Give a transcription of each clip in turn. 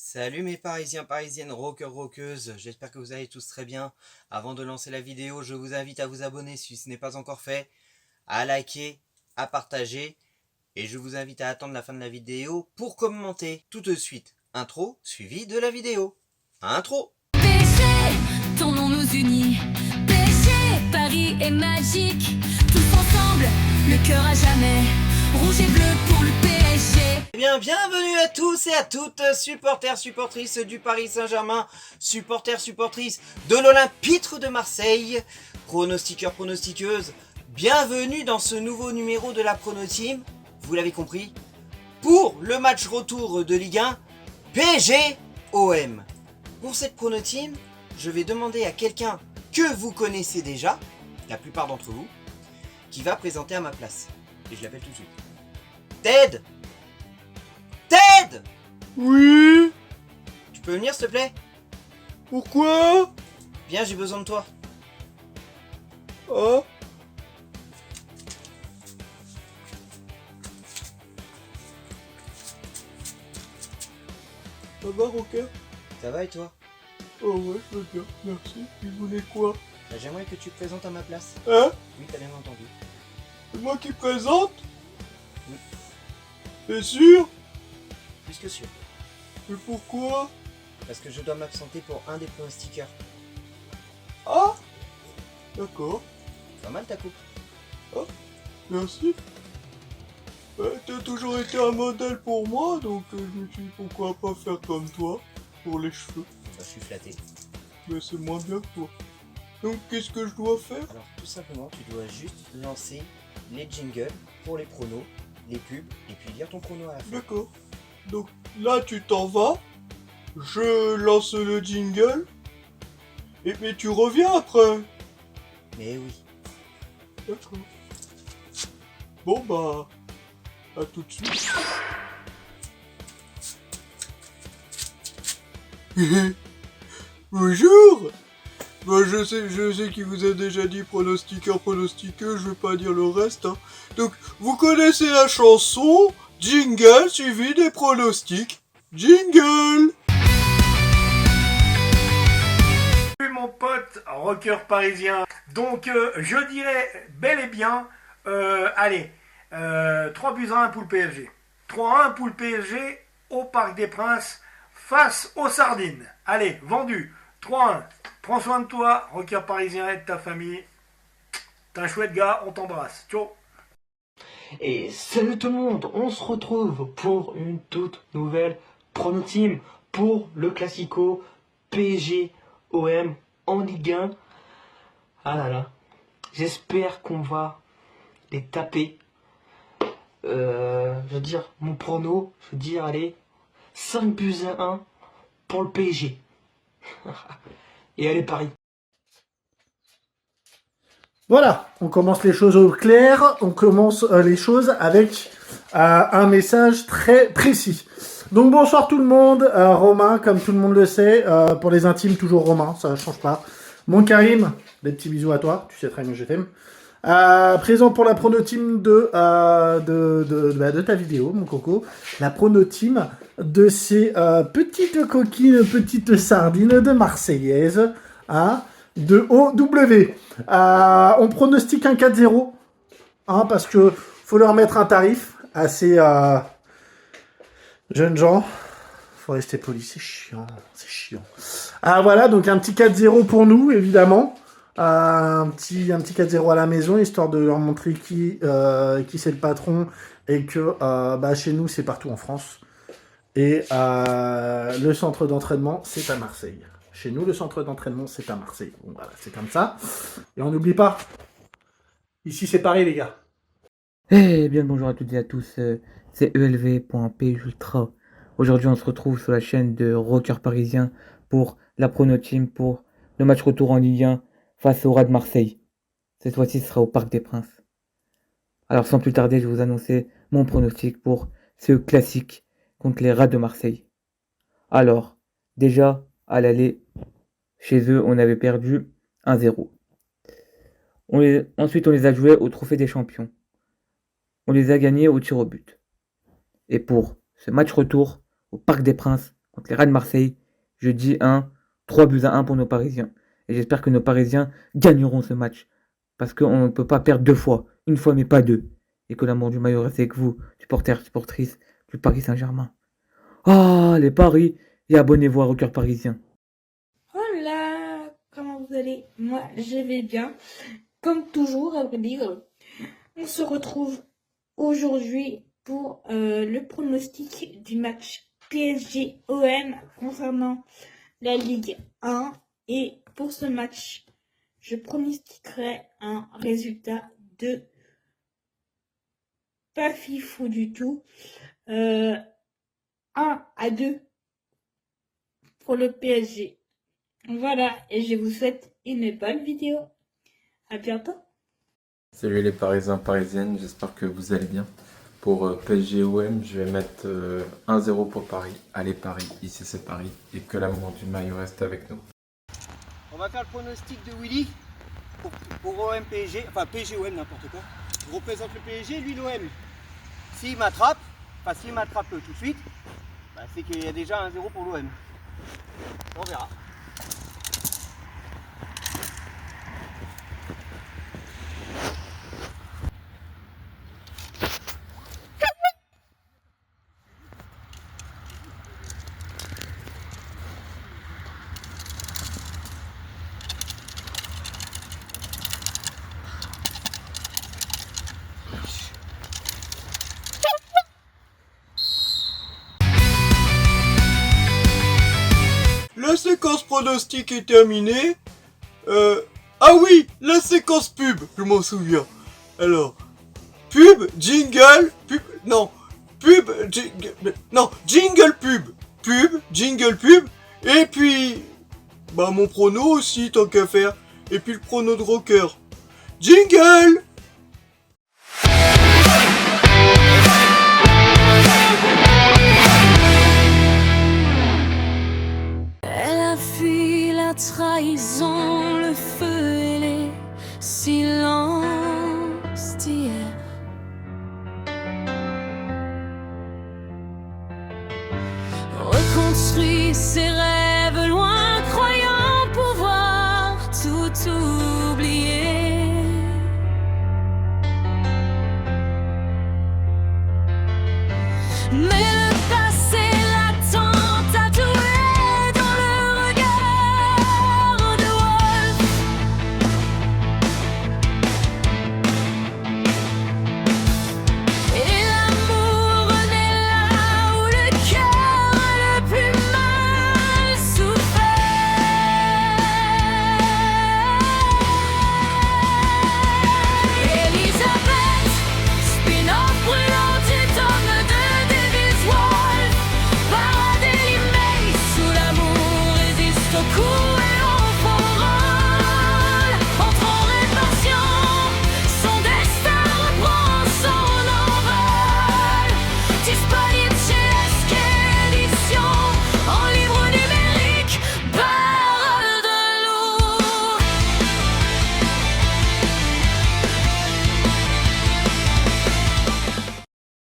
Salut mes Parisiens, Parisiennes, rockeurs, rockeuses, j'espère que vous allez tous très bien. Avant de lancer la vidéo, je vous invite à vous abonner si ce n'est pas encore fait, à liker, à partager, et je vous invite à attendre la fin de la vidéo pour commenter tout de suite. Intro suivi de la vidéo. Intro. Péché, ton nom nous unit. Péché, Paris est magique. Tous ensemble, le cœur à jamais. Rouge et bleu pour le PSG. Eh bien, bienvenue à tous et à toutes, supporters, supportrices du Paris Saint-Germain, supporters, supportrices de l'Olympique de Marseille, pronostiqueurs, pronostiqueuses, bienvenue dans ce nouveau numéro de la Pronoteam, vous l'avez compris, pour le match retour de Ligue 1, PSG-OM. Pour cette Pronoteam, je vais demander à quelqu'un que vous connaissez déjà, la plupart d'entre vous, qui va présenter à ma place. Et je l'appelle tout de suite. Ted! Ted! Oui? Tu peux venir s'il te plaît? Pourquoi? Viens, j'ai besoin de toi. Ah? Ça va, Rocker? Ça va et toi? Oh ouais, je veux bien, merci. Tu voulais quoi? J'aimerais que tu te présentes à ma place. Hein? Oui, t'as bien entendu. C'est moi qui présente? Oui. T'es sûr? Plus que sûr. Mais pourquoi? Parce que je dois m'absenter pour un des pronostiqueurs. Ah? D'accord, Pas mal ta coupe. merci. T'as toujours été un modèle pour moi, donc je me suis dit pourquoi pas faire comme toi, pour les cheveux. Bah, je suis flatté. Mais c'est moins bien que toi. Donc qu'est-ce que je dois faire? Alors tout simplement, tu dois juste lancer les jingles pour les pronos, les pubs, et puis lire ton prono à la fin. D'accord. Donc là tu t'en vas, je lance le jingle, et mais tu reviens après. Mais oui. D'accord. Bon bah, à tout de suite. Bonjour. Bah je sais qui vous a déjà dit pronostiqueur, pronostiqueux, je vais pas dire le reste. Hein. Donc vous connaissez la chanson, jingle suivi des pronostics. Jingle. Salut mon pote rocker parisien. Donc je dirais bel et bien, allez, 3 buts à 1 pour le PSG. 3-1 pour le PSG au Parc des Princes face aux Sardines. Allez, vendu. 3-1. Prends soin de toi, rocker parisien et de ta famille. T'es un chouette gars, on t'embrasse. Ciao. Et salut tout le monde, on se retrouve pour une toute nouvelle promo team pour le Classico PSG-OM en Ligue 1. Ah là là, j'espère qu'on va les taper. Je veux dire, mon prono, je veux dire, allez, 5 buts à 1 pour le PSG. Et allez Paris. Voilà, on commence les choses au clair, on commence les choses avec un message très précis. Donc bonsoir tout le monde, Romain, comme tout le monde le sait, pour les intimes, toujours Romain, ça ne change pas. Mon Karim, des petits bisous à toi, tu sais très bien que je t'aime. Présent pour la prono-team de ta vidéo, mon coco. La prono-team de ces petites coquines, petites sardines de Marseillaises, hein, de OW. On pronostique un 4-0, hein, parce que faut leur mettre un tarif à ces jeunes gens. Faut rester poli, c'est chiant, c'est chiant. Voilà, donc un petit 4-0 pour nous, évidemment. Un petit 4-0 à la maison, histoire de leur montrer qui c'est le patron et que chez nous, c'est partout en France. Et le centre d'entraînement, c'est à Marseille. Chez nous, le centre d'entraînement, c'est à Marseille. Bon, voilà, c'est comme ça. Et on n'oublie pas, ici, c'est Paris, les gars. Eh bien, bonjour à toutes et à tous, c'est ELV.pg Ultra. Aujourd'hui, on se retrouve sur la chaîne de Rocker Parisien pour la Prono Team pour le match retour en Ligue 1 face au Rats de Marseille. Cette fois-ci, ce sera au Parc des Princes. Alors, sans plus tarder, je vais vous annoncer mon pronostic pour ce classique contre les Rats de Marseille. Alors, déjà, à l'aller, chez eux, on avait perdu 1-0. Ensuite, on les a joués au Trophée des Champions. On les a gagnés au tir au but. Et pour ce match retour au Parc des Princes contre les Rats de Marseille. Je dis 3-1 pour nos Parisiens. Et j'espère que nos Parisiens gagneront ce match. Parce qu'on ne peut pas perdre 2 fois. Une fois, mais pas 2. Et que l'amour du maillot reste avec vous, supporters, supportrices du Paris Saint-Germain. Ah, les paris. Et abonnez-vous à Rocker Parisien. Hola, comment vous allez? Moi, je vais bien. Comme toujours, à vrai dire, on se retrouve aujourd'hui pour le pronostic du match PSG-OM concernant la Ligue 1. Et pour ce match, je pronostiquerai un résultat de pas fifou du tout. 1-2 pour le PSG. Voilà, et je vous souhaite une bonne vidéo. À bientôt. Salut les Parisiens, Parisiennes, j'espère que vous allez bien. Pour PSG-OM, je vais mettre 1-0 pour Paris. Allez Paris, ici c'est Paris, et que l'amour du maillot reste avec nous. On va faire le pronostic de Willy pour OM PSG, enfin PSG-OM n'importe quoi. Je représente le PSG, lui l'OM. S'il m'attrape tout de suite, bah, c'est qu'il y a déjà 1-0 pour l'OM. On verra. La séquence pronostic est terminée. Ah oui, la séquence pub, je m'en souviens. Alors, pub, jingle, pub, non, pub, jingle pub, jingle pub, et puis, bah mon prono aussi, tant qu'à faire, et puis le prono de rocker. Jingle! Elle a fui la trahison, le feu et les silences d'hier. Reconstruit ses rêves loin, croyant pouvoir tout oublier. Mais le passé l'attend tatoué dans le regard de Wolf. Et l'amour naît là où le cœur a le plus mal souffert. Elisabeth, spin-off brûlant du tome de Davis Wolf. Paradis May, sous l'amour résiste au coup et l'on frôle. Entre en réparation, son destin reprend son envol. Disponible chez SK Éditions, en livre numérique, barre de lourd.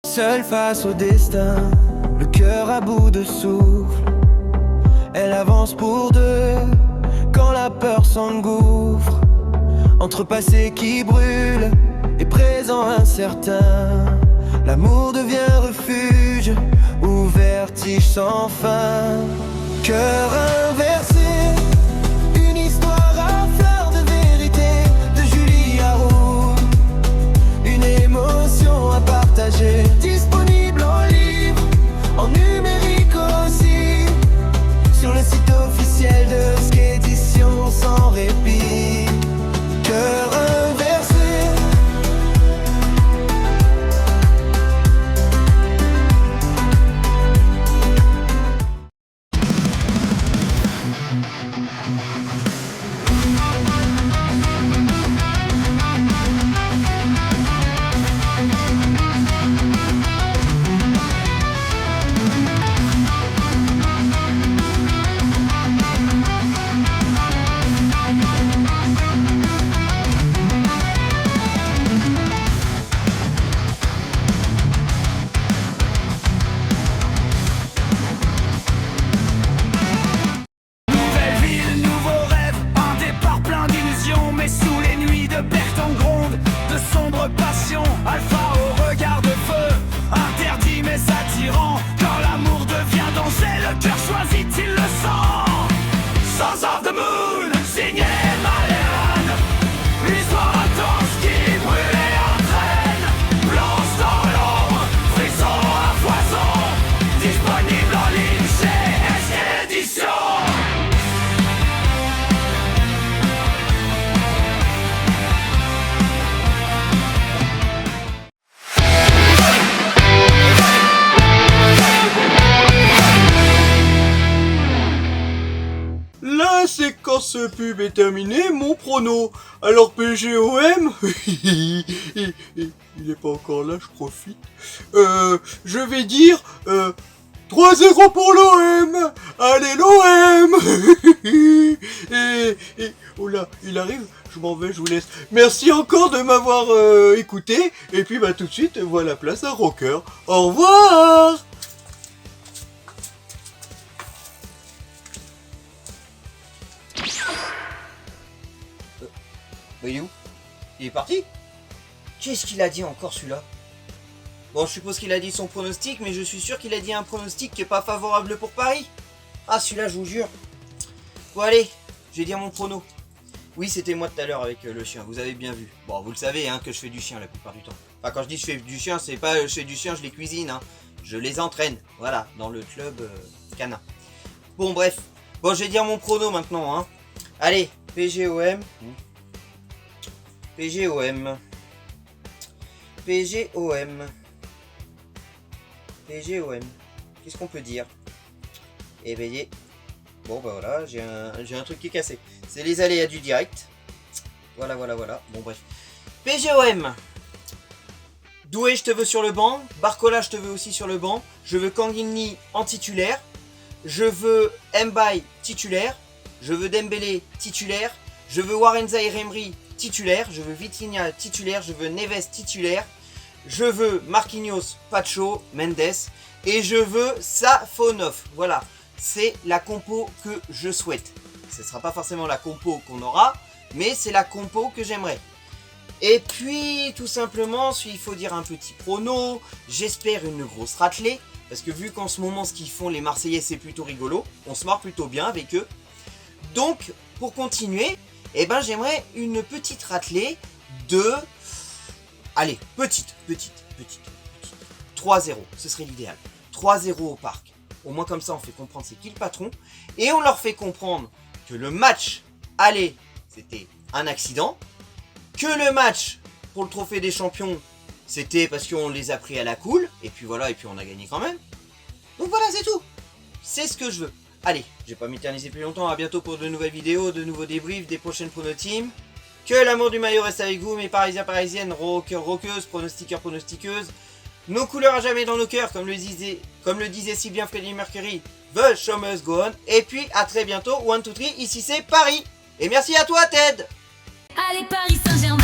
Seule face au destin, le cœur à bout de souffle. Elle avance pour deux, quand la peur s'engouffre. Entre passé qui brûle et présent incertain, l'amour devient refuge ou vertige sans fin. Cœur inversé, une histoire à fleur de vérité, de Julie Haroun. Une émotion à partager, disponible en livre, en numérique aussi, sur le site officiel de SK Éditions sans répit. Cœur inversé. séquence pub est terminée, mon prono. Alors PGOM, il est pas encore là, je profite. Je vais dire 3-0 pour l'OM. Allez l'OM. et oh là, il arrive. Je m'en vais, je vous laisse. Merci encore de m'avoir écouté. Et puis bah tout de suite, voilà place à Rocker. Au revoir. Il est où? Il est parti? Qu'est-ce qu'il a dit encore celui-là? Bon, je suppose qu'il a dit son pronostic, mais je suis sûr qu'il a dit un pronostic qui est pas favorable pour Paris. Ah, celui-là, je vous jure. Bon, allez, je vais dire mon prono. Oui, c'était moi tout à l'heure avec le chien, vous avez bien vu. Bon, vous le savez, hein, que je fais du chien la plupart du temps. Enfin, quand je dis je fais du chien, c'est pas je fais du chien, je les cuisine, hein. Je les entraîne, voilà, dans le club canin. Bon, bref. Bon, je vais dire mon prono maintenant, hein. Allez, PGOM. PGOM. PGOM. PGOM. Qu'est-ce qu'on peut dire? Eh ben, bon bah voilà, j'ai un truc qui est cassé. C'est les aléas du direct. Voilà. Bon bref. PGOM. Doué, je te veux sur le banc. Barcola, je te veux aussi sur le banc. Je veux Kangini en titulaire. Je veux Mbaye titulaire. Je veux Dembélé titulaire. Je veux Warren Zaïre-Emery titulaire. Je veux Vitinha titulaire. Je veux Neves titulaire. Je veux Marquinhos, Pacho, Mendes. Et je veux Safonov. Voilà. C'est la compo que je souhaite. Ce ne sera pas forcément la compo qu'on aura, mais c'est la compo que j'aimerais. Et puis, tout simplement, il faut dire un petit prono. J'espère une grosse raclée. Parce que vu qu'en ce moment, ce qu'ils font les Marseillais, c'est plutôt rigolo. On se marre plutôt bien avec eux. Donc, pour continuer, eh ben, j'aimerais une petite raclée de... Allez, petite. 3-0, ce serait l'idéal. 3-0 au parc. Au moins comme ça, on fait comprendre c'est qui le patron. Et on leur fait comprendre que le match aller, c'était un accident. Que le match pour le trophée des champions, c'était parce qu'on les a pris à la cool. Et puis voilà, et puis on a gagné quand même. Donc voilà, c'est tout. C'est ce que je veux. Allez, je vais pas m'éterniser plus longtemps. À bientôt pour de nouvelles vidéos, de nouveaux débriefs, des prochaines prono-teams. Que l'amour du maillot reste avec vous, mes parisiens, parisiennes, rockers, rockeuses, pronostiqueurs, pronostiqueuses. Nos couleurs à jamais dans nos cœurs, comme le disait si bien Freddie Mercury. The show must go on. Et puis, à très bientôt. 1, 2, 3, ici c'est Paris. Et merci à toi, Ted. Allez, Paris Saint-Germain.